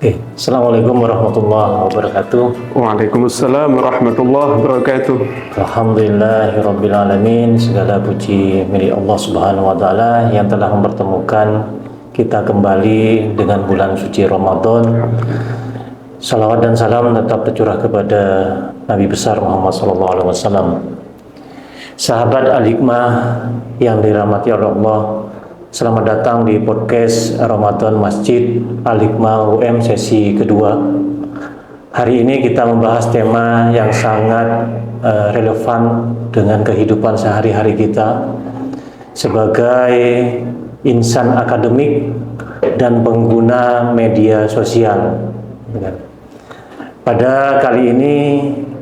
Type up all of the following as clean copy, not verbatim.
Oke, Assalamualaikum warahmatullahi wabarakatuh. Waalaikumsalam warahmatullahi wabarakatuh. Alhamdulillahirabbil alamin. Segala puji milik Allah Subhanahu wa taala yang telah mempertemukan kita kembali dengan bulan suci Ramadan. Salawat dan salam tetap tercurah kepada Nabi besar Muhammad sallallahu alaihi wasallam. Sahabat Al-Hikmah yang dirahmati oleh Allah, selamat datang di podcast Ramadan Masjid Al-Hikmah UM sesi kedua. Hari ini kita membahas tema yang sangat relevan dengan kehidupan sehari-hari kita sebagai insan akademik dan pengguna media sosial. Pada kali ini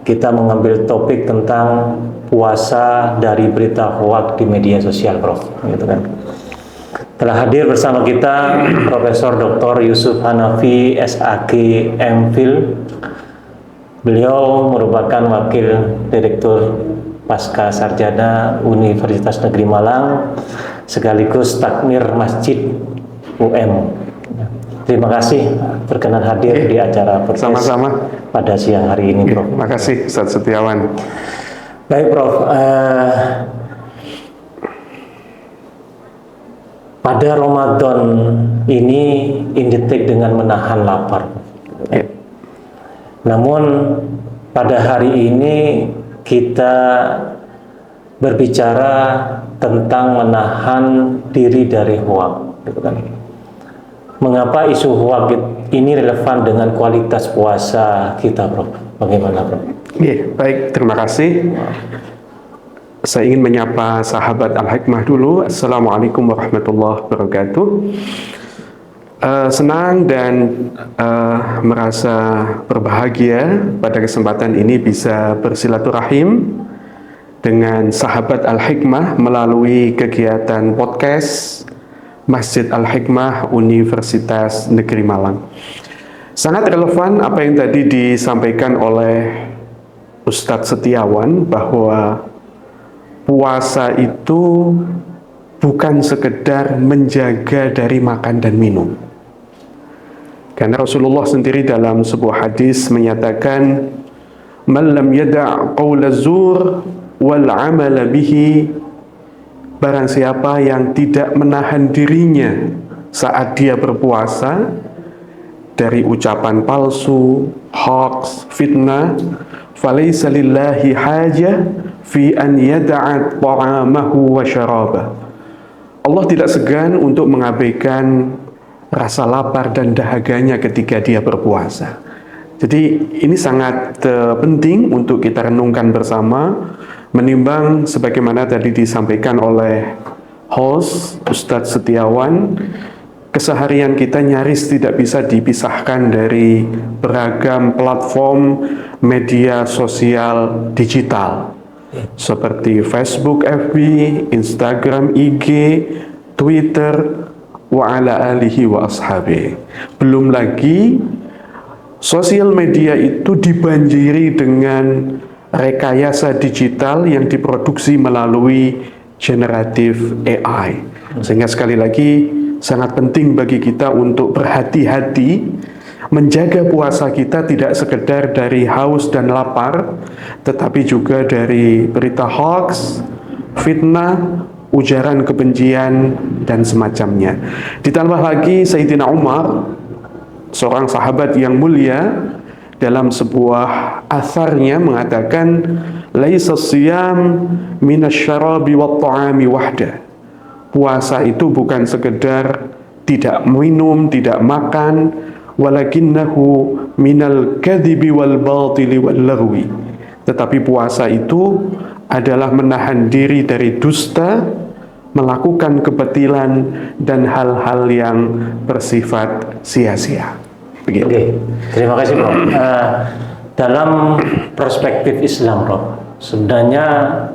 kita mengambil topik tentang puasa dari berita hoak di media sosial, Prof. Gitu kan. Telah hadir bersama kita Profesor Dr. Yusuf Hanafi, SAG, MPhil. Beliau merupakan Wakil Direktur Pasca Sarjana Universitas Negeri Malang, sekaligus Takmir Masjid UM. Terima kasih berkenan hadir di acara podcast Sama-sama pada siang hari ini, Prof. Terima kasih Ustaz Setiawan. Baik, Prof. Pada Ramadan ini identik dengan menahan lapar. Ya. Namun pada hari ini kita berbicara tentang menahan diri dari hoak, gitu kan. Mengapa isu hoak ini relevan dengan kualitas puasa kita, Prof? Bagaimana, Prof? Ya, baik, terima kasih. Saya ingin menyapa sahabat Al-Hikmah dulu. Assalamualaikum warahmatullahi wabarakatuh. Senang dan merasa berbahagia pada kesempatan ini bisa bersilaturahim dengan sahabat Al-Hikmah melalui kegiatan podcast Masjid Al-Hikmah Universitas Negeri Malang. Sangat relevan apa yang tadi disampaikan oleh Ustadz Setiawan bahwa puasa itu bukan sekedar menjaga dari makan dan minum. Karena Rasulullah sendiri dalam sebuah hadis menyatakan, "Man lam yada' qawla zur wal 'amala bihi." Barang siapa yang tidak menahan dirinya saat dia berpuasa dari ucapan palsu, hoax, fitnah, falaysa lillahi hajah fi an yada'a ta'amahu wa syarabah. Allah tidak segan untuk mengabaikan rasa lapar dan dahaganya ketika dia berpuasa. Jadi ini sangat penting untuk kita renungkan bersama, menimbang sebagaimana tadi disampaikan oleh host Ustadz Setiawan, keseharian kita nyaris tidak bisa dipisahkan dari beragam platform media sosial digital seperti Facebook, FB, Instagram, IG, Twitter, wa ala alihi wa ashabi. Belum lagi sosial media itu dibanjiri dengan rekayasa digital yang diproduksi melalui generatif AI. Sehingga sekali lagi sangat penting bagi kita untuk berhati-hati menjaga puasa kita tidak sekedar dari haus dan lapar, tetapi juga dari berita hoax, fitnah, ujaran kebencian, dan semacamnya. Ditambah lagi Sayyidina Umar, seorang sahabat yang mulia, dalam sebuah atharnya mengatakan, "Laisa siyam minasyarabi wat ta'ami wahda." Puasa itu bukan sekedar tidak minum, tidak makan, walakinnahu minal kadhibi wal batili wal lagwi. Tetapi puasa itu adalah menahan diri dari dusta, melakukan kebatilan, dan hal-hal yang bersifat sia-sia. Begitu. Oke, terima kasih, Prof. Dalam perspektif Islam, Prof, sebenarnya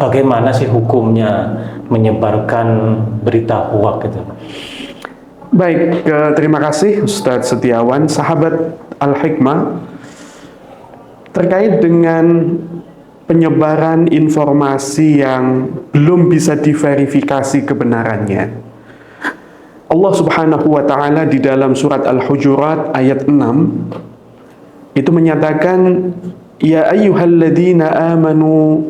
bagaimana sih hukumnya menyebarkan berita hoak gitu? Baik, terima kasih Ustadz Setiawan, sahabat Al-Hikmah. Terkait dengan penyebaran informasi yang belum bisa diverifikasi kebenarannya, Allah Subhanahu wa taala di dalam surat Al-Hujurat ayat 6 itu menyatakan, ya ayyuhalladzina amanu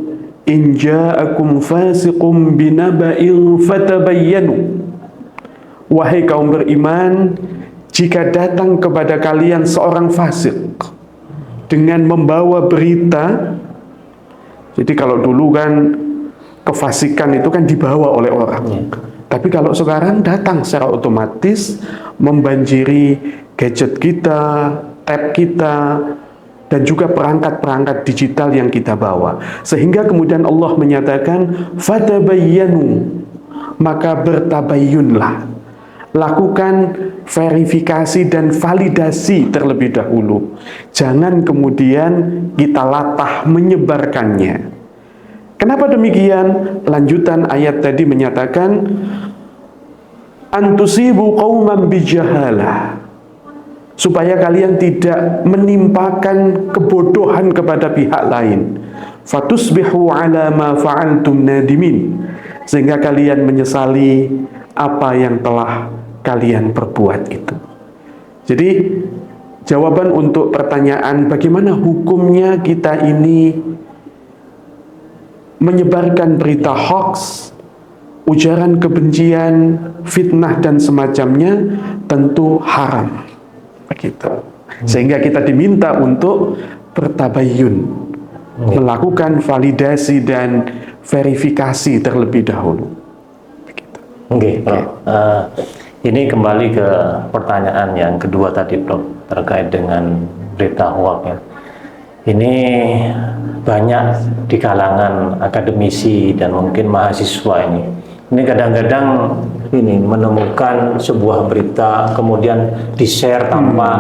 in ja'akum fasiqum binaba'in fatabayyanu. Wahai kaum beriman, jika datang kepada kalian seorang fasik dengan membawa berita. Jadi kalau dulu kan kefasikan itu kan dibawa oleh orang. Tapi kalau sekarang datang secara otomatis membanjiri gadget kita, tab kita, dan juga perangkat-perangkat digital yang kita bawa. Sehingga kemudian Allah menyatakan, fatabayyanu, maka bertabayyunlah. Lakukan verifikasi dan validasi terlebih dahulu. Jangan kemudian kita latah menyebarkannya. Kenapa demikian? Lanjutan ayat tadi menyatakan, antusibu qauman bijahalah, supaya kalian tidak menimpakan kebodohan kepada pihak lain. Fatusbihu ala ma fa'altum nadimin, sehingga kalian menyesali apa yang telah kalian perbuat itu. Jadi jawaban untuk pertanyaan bagaimana hukumnya kita ini menyebarkan berita hoax, ujaran kebencian, fitnah dan semacamnya, tentu haram. Begitu. Sehingga kita diminta untuk bertabayyun, melakukan validasi dan verifikasi terlebih dahulu. Begitu. Oke, Prof. Ini kembali ke pertanyaan yang kedua tadi, Prof, terkait dengan berita hoax ya. Ini banyak di kalangan akademisi dan mungkin mahasiswa ini. Ini kadang-kadang ini menemukan sebuah berita kemudian di-share tanpa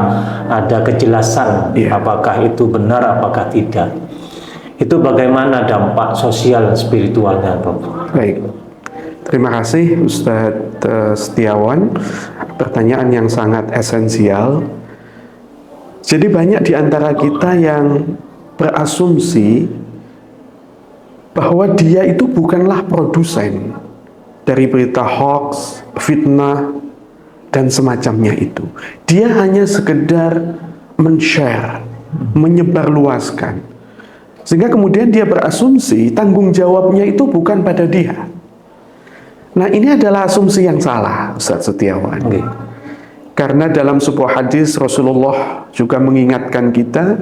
ada kejelasan apakah itu benar apakah tidak. Itu bagaimana dampak sosial dan spiritualnya, Prof? Baik. Terima kasih Ustadz Setiawan. Pertanyaan yang sangat esensial. Jadi banyak di antara kita yang berasumsi bahwa dia itu bukanlah produsen dari berita hoax, fitnah, dan semacamnya itu. Dia hanya sekedar men-share, menyebarluaskan. Sehingga kemudian dia berasumsi tanggung jawabnya itu bukan pada dia. Nah, ini adalah asumsi yang salah, Ustaz Setiawan. Karena dalam sebuah hadis Rasulullah juga mengingatkan kita,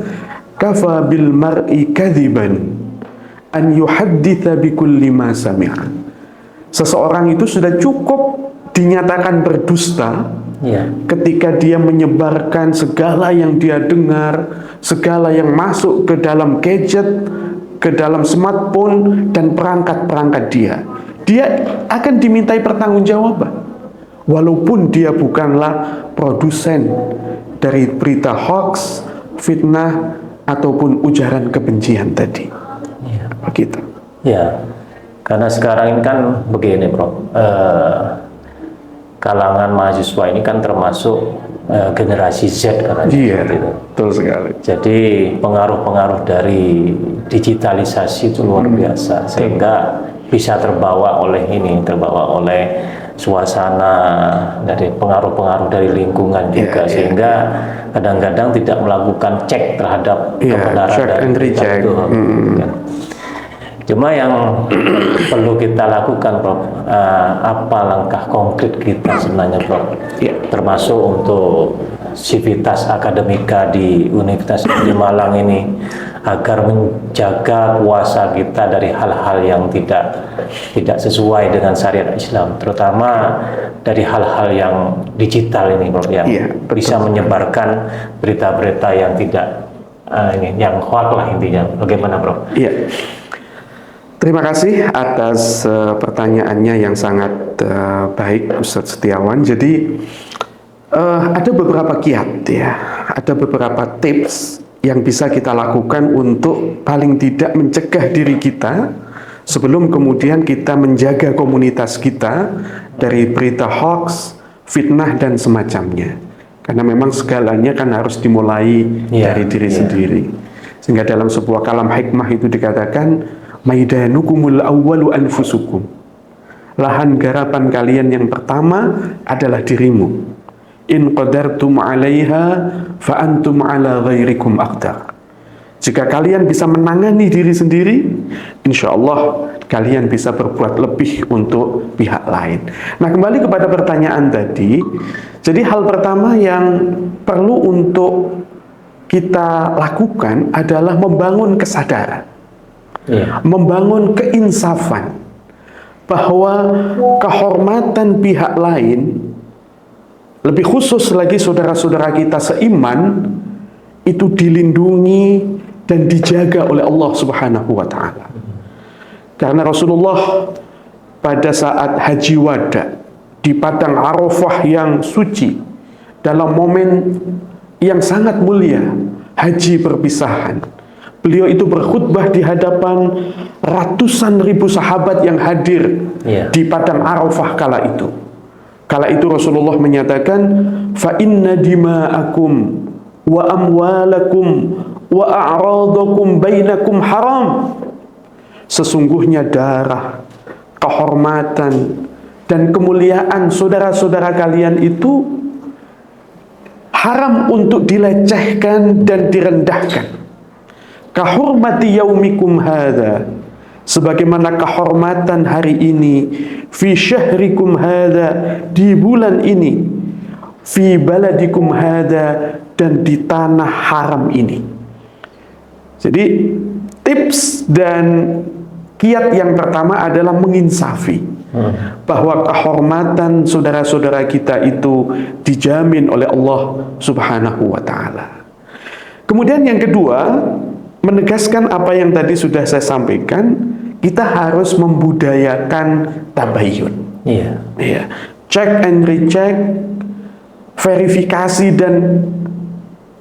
kafa bil mar'i kadziban an yuhadditsa bikulli ma sami'a. Seseorang itu sudah cukup dinyatakan berdusta ketika dia menyebarkan segala yang dia dengar, segala yang masuk ke dalam gadget, ke dalam smartphone dan perangkat-perangkat dia. Dia akan dimintai pertanggungjawaban. Walaupun dia bukanlah produsen dari berita hoax, fitnah, ataupun ujaran kebencian tadi. Begitu. Ya, karena sekarang ini kan begini, Prof. Kalangan mahasiswa ini kan termasuk generasi Z katanya. Iya, betul sekali. Jadi pengaruh-pengaruh dari digitalisasi itu luar biasa, sehingga bisa terbawa oleh suasana, dari pengaruh-pengaruh dari lingkungan juga, sehingga kadang-kadang tidak melakukan cek terhadap kebenaran dari berita itu. Cuma yang perlu kita lakukan, Prof, apa langkah konkret kita sebenarnya, Prof, termasuk untuk sivitas akademika di Universitas di Malang ini, agar menjaga kuasa kita dari hal-hal yang tidak sesuai dengan syariat Islam, terutama dari hal-hal yang digital ini, Prof, yang bisa menyebarkan berita-berita yang tidak yang hoax lah intinya. Bagaimana, Prof? Iya. Terima kasih atas pertanyaannya yang sangat baik, Ustadz Setiawan. Jadi ada beberapa kiat ya, ada beberapa tips yang bisa kita lakukan untuk paling tidak mencegah diri kita sebelum kemudian kita menjaga komunitas kita dari berita hoax, fitnah dan semacamnya. Karena memang segalanya kan harus dimulai dari diri sendiri. Sehingga dalam sebuah kalam hikmah itu dikatakan, maidanukumul awwalu anfusukum. lahan garapan kalian yang pertama adalah dirimu. In qadartum 'alaiha fa antum 'ala ghairikum aqdar. Jika kalian bisa menangani diri sendiri, insya Allah kalian bisa berbuat lebih untuk pihak lain. Nah, kembali kepada pertanyaan tadi. Jadi hal pertama yang perlu untuk kita lakukan adalah membangun kesadaran, membangun keinsafan, bahwa kehormatan pihak lain, lebih khusus lagi saudara-saudara kita seiman, itu dilindungi dan dijaga oleh Allah Subhanahu wa Ta'ala. Karena Rasulullah pada saat haji wada di padang Arafah yang suci, dalam momen yang sangat mulia, haji perpisahan, beliau itu berkhutbah di hadapan ratusan ribu sahabat yang hadir di padang Arafah kala itu. Kala itu Rasulullah menyatakan, fa inna dima'akum wa amwalakum wa a'radakum bainakum haram. Sesungguhnya darah, kehormatan, dan kemuliaan saudara-saudara kalian itu haram untuk dilecehkan dan direndahkan. Kahurmati yaumikum hadha, sebagaimana kehormatan hari ini, fi syahrikum hadha, di bulan ini, fi baladikum hadha, dan di tanah haram ini. Jadi tips dan kiat yang pertama adalah menginsafi bahwa kehormatan saudara-saudara kita itu dijamin oleh Allah Subhanahu wa Ta'ala. Kemudian yang kedua, menegaskan apa yang tadi sudah saya sampaikan, kita harus membudayakan tabayyun. Check and recheck, verifikasi dan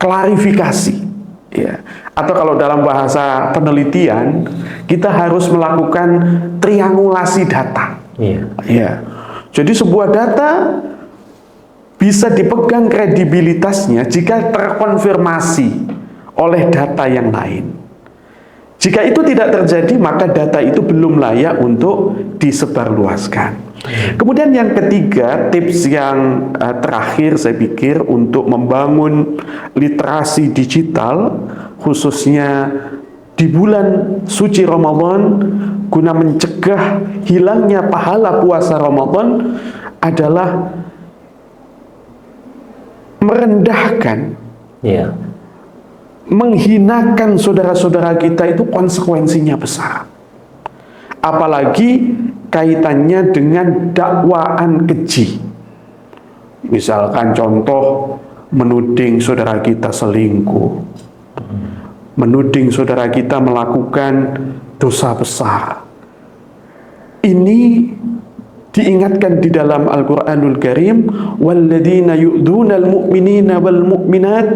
klarifikasi. Atau kalau dalam bahasa penelitian, kita harus melakukan triangulasi data. Jadi sebuah data bisa dipegang kredibilitasnya jika terkonfirmasi oleh data yang lain. Jika itu tidak terjadi, maka data itu belum layak untuk disebarluaskan. Kemudian yang ketiga, tips yang terakhir saya pikir untuk membangun literasi digital, khususnya di bulan suci Ramadan, guna mencegah hilangnya pahala puasa Ramadan, adalah merendahkan, menghinakan saudara-saudara kita itu konsekuensinya besar. Apalagi kaitannya dengan dakwaan keji. Misalkan contoh, menuding saudara kita selingkuh, menuding saudara kita melakukan dosa besar. Ini diingatkan di dalam Al-Quranul Karim, walladzina yu'dunal mu'minina wal mu'minat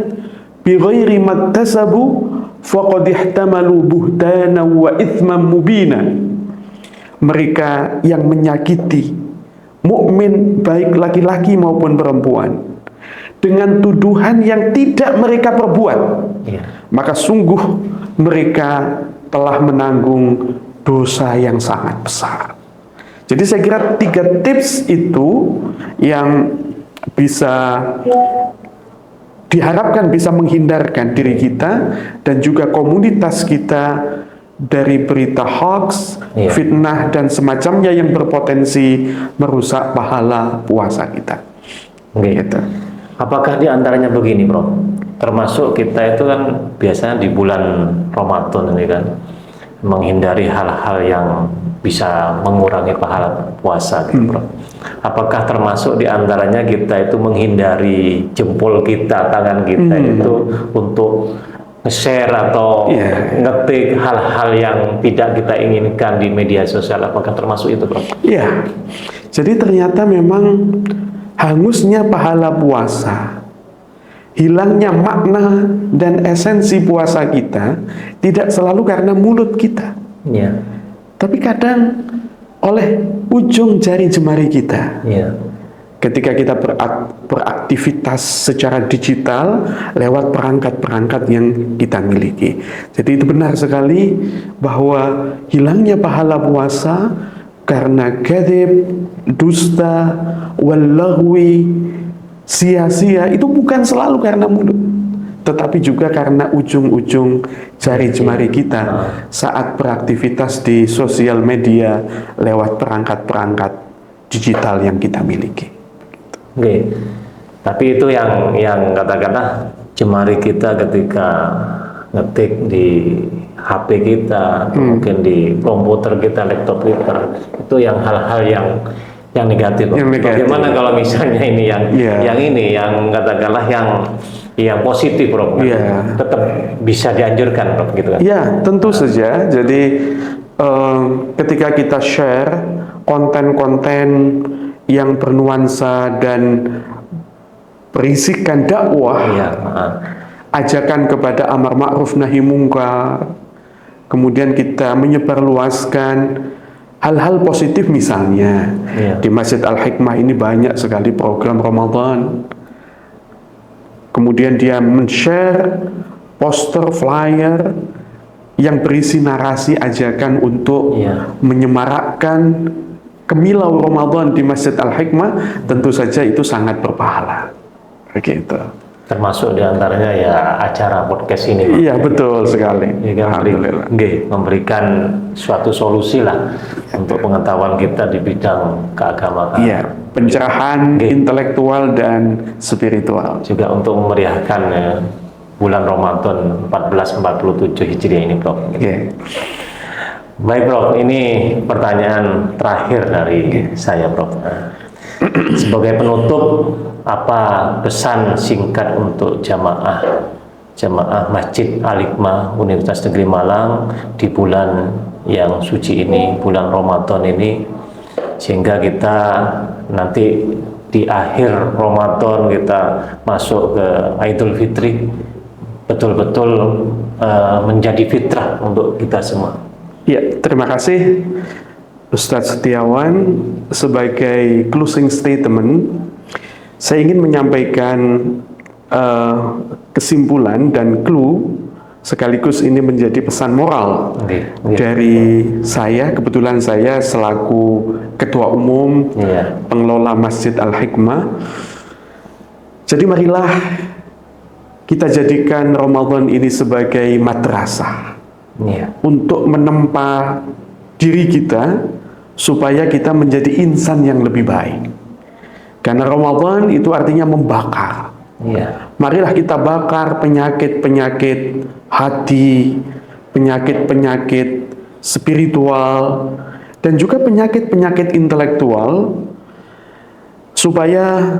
bighairi maktasabu faqad ihtamalu buhtanan wa itsman mubina. Mereka yang menyakiti mukmin baik laki-laki maupun perempuan dengan tuduhan yang tidak mereka perbuat, maka sungguh mereka telah menanggung dosa yang sangat besar. Jadi saya kira 3 tips itu yang bisa diharapkan bisa menghindarkan diri kita dan juga komunitas kita dari berita hoax, fitnah dan semacamnya yang berpotensi merusak pahala puasa kita. Gitu. Apakah di antaranya begini, Bro? Termasuk kita itu kan biasanya di bulan Ramadan ini kan menghindari hal-hal yang bisa mengurangi pahala puasa, gitu, Bro. Apakah termasuk di antaranya kita itu menghindari jempol kita, tangan kita itu untuk nge-share atau ngetik hal-hal yang tidak kita inginkan di media sosial? Apakah termasuk itu, Bro? Iya. Jadi ternyata memang hangusnya pahala puasa, hilangnya makna dan esensi puasa kita tidak selalu karena mulut kita, tapi kadang oleh ujung jari jemari kita. Ketika kita beraktivitas secara digital lewat perangkat-perangkat yang kita miliki. Jadi itu benar sekali bahwa hilangnya pahala puasa karena kadzib, dusta, wallahwi, sia-sia, itu bukan selalu karena mulut, tetapi juga karena ujung-ujung jari jemari kita saat beraktivitas di sosial media lewat perangkat-perangkat digital yang kita miliki. Oke. Tapi itu yang katakanlah jemari kita ketika ngetik di HP kita, mungkin di komputer kita, laptop kita, itu yang hal-hal yang negatif. Yang negatif. Bagaimana kalau misalnya ini yang katakanlah yang positif, Bro? Tetap bisa dianjurkan, Bro, gitu kan? Ya, tentu saja. Jadi ketika kita share konten-konten yang bernuansa dan berisikan dakwah, ajakan kepada amar ma'ruf nahi mungkar, kemudian kita menyebarluaskan hal-hal positif, misalnya di Masjid Al-Hikmah ini banyak sekali program Ramadan, kemudian dia men-share poster, flyer yang berisi narasi ajakan untuk menyemarakkan kemilau Ramadan di Masjid Al-Hikmah, tentu saja itu sangat berpahala. Begitu. Termasuk diantaranya ya acara podcast ini. Iya, betul sekali. Alhamdulillah. Memberikan suatu solusi lah untuk pengetahuan kita di bidang keagamaan. Iya, pencerahan intelektual dan spiritual. Juga untuk memeriahkan bulan Ramadan 1447 Hijriah ini, Bro. Baik, Bro, ini pertanyaan terakhir dari saya, Bro. Sebagai penutup, apa pesan singkat untuk jamaah Masjid Al-Hikmah Universitas Negeri Malang di bulan yang suci ini, bulan Ramadan ini, sehingga kita nanti di akhir Ramadan kita masuk ke Idul Fitri betul-betul menjadi fitrah untuk kita semua. Ya, terima kasih Ustadz Setiawan. Sebagai closing statement, saya ingin menyampaikan kesimpulan dan clue, sekaligus ini menjadi pesan moral dari saya. Kebetulan saya selaku Ketua Umum Pengelola Masjid Al-Hikmah. Jadi marilah kita jadikan Ramadan ini sebagai madrasah untuk menempa diri kita supaya kita menjadi insan yang lebih baik. Karena Ramadan itu artinya membakar. Marilah kita bakar penyakit-penyakit hati, penyakit-penyakit spiritual, dan juga penyakit-penyakit intelektual, supaya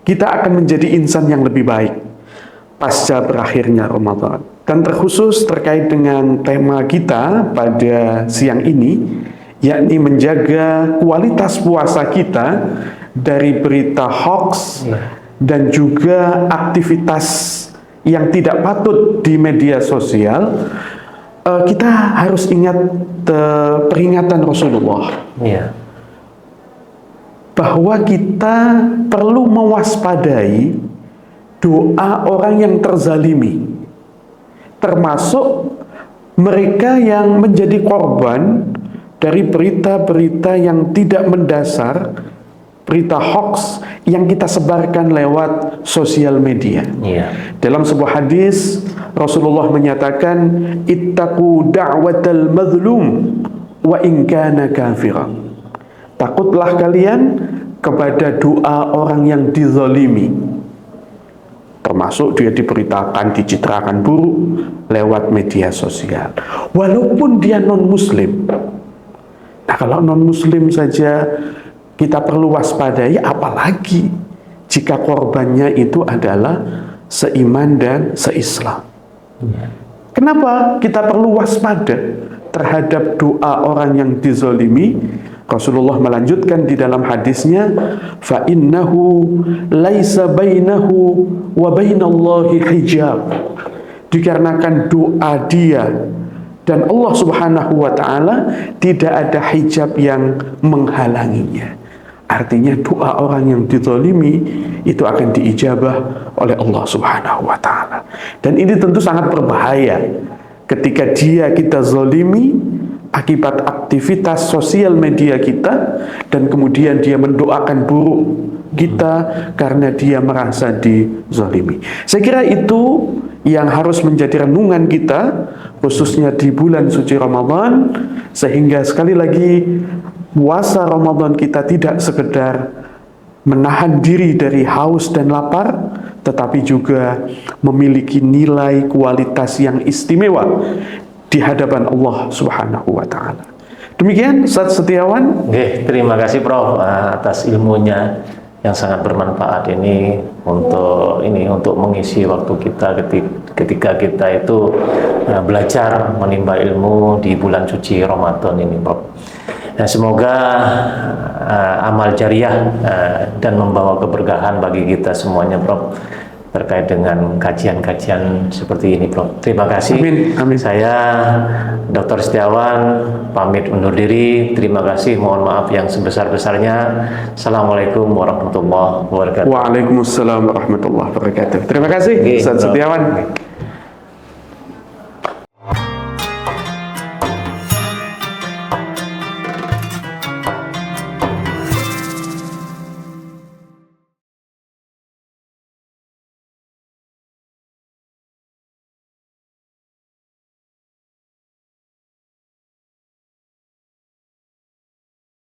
kita akan menjadi insan yang lebih baik pasca berakhirnya Ramadan. Dan terkhusus terkait dengan tema kita pada siang ini, yakni menjaga kualitas puasa kita dari berita hoax dan juga aktivitas yang tidak patut di media sosial. Kita harus ingat peringatan Rasulullah bahwa kita perlu mewaspadai doa orang yang terzalimi, termasuk mereka yang menjadi korban dari berita-berita yang tidak mendasar, berita hoax yang kita sebarkan lewat sosial media. Dalam sebuah hadis, Rasulullah menyatakan, ittaqu da'watal mazlum wa in kana kafiran. Takutlah kalian kepada doa orang yang dizalimi, termasuk dia diberitakan, dicitrakan buruk lewat media sosial, walaupun dia non-muslim. Nah, kalau non-muslim saja kita perlu waspadai, apalagi jika korbannya itu adalah seiman dan seislam. Kenapa kita perlu waspada terhadap doa orang yang dizalimi? Rasulullah melanjutkan di dalam hadisnya, fa innahu laisa bainahu wa bainallahi hijab. Dikarenakan doa dia dan Allah Subhanahu wa taala tidak ada hijab yang menghalanginya. Artinya doa orang yang dizalimi itu akan diijabah oleh Allah Subhanahu wa taala. Dan ini tentu sangat berbahaya ketika kita zalimi, akibat aktivitas sosial media kita, dan kemudian dia mendoakan buruk kita karena dia merasa dizalimi. Saya kira itu yang harus menjadi renungan kita, khususnya di bulan suci Ramadan, sehingga sekali lagi puasa Ramadan kita tidak sekedar menahan diri dari haus dan lapar, tetapi juga memiliki nilai kualitas yang istimewa di hadapan Allah Subhanahu wa Ta'ala. Demikian Ustaz Setiawan. Oke, terima kasih Prof atas ilmunya yang sangat bermanfaat ini untuk mengisi waktu kita ketika kita itu belajar menimba ilmu di bulan suci Ramadan ini, Prof. Dan semoga amal jariah dan membawa keberkahan bagi kita semuanya, Prof, terkait dengan kajian-kajian seperti ini, Prof. Terima kasih. Amin. Amin. Saya Dr. Setiawan pamit undur diri. Terima kasih. Mohon maaf yang sebesar-besarnya. Assalamualaikum warahmatullahi wabarakatuh. Waalaikumsalam warahmatullahi wabarakatuh. Terima kasih Ustaz Setiawan.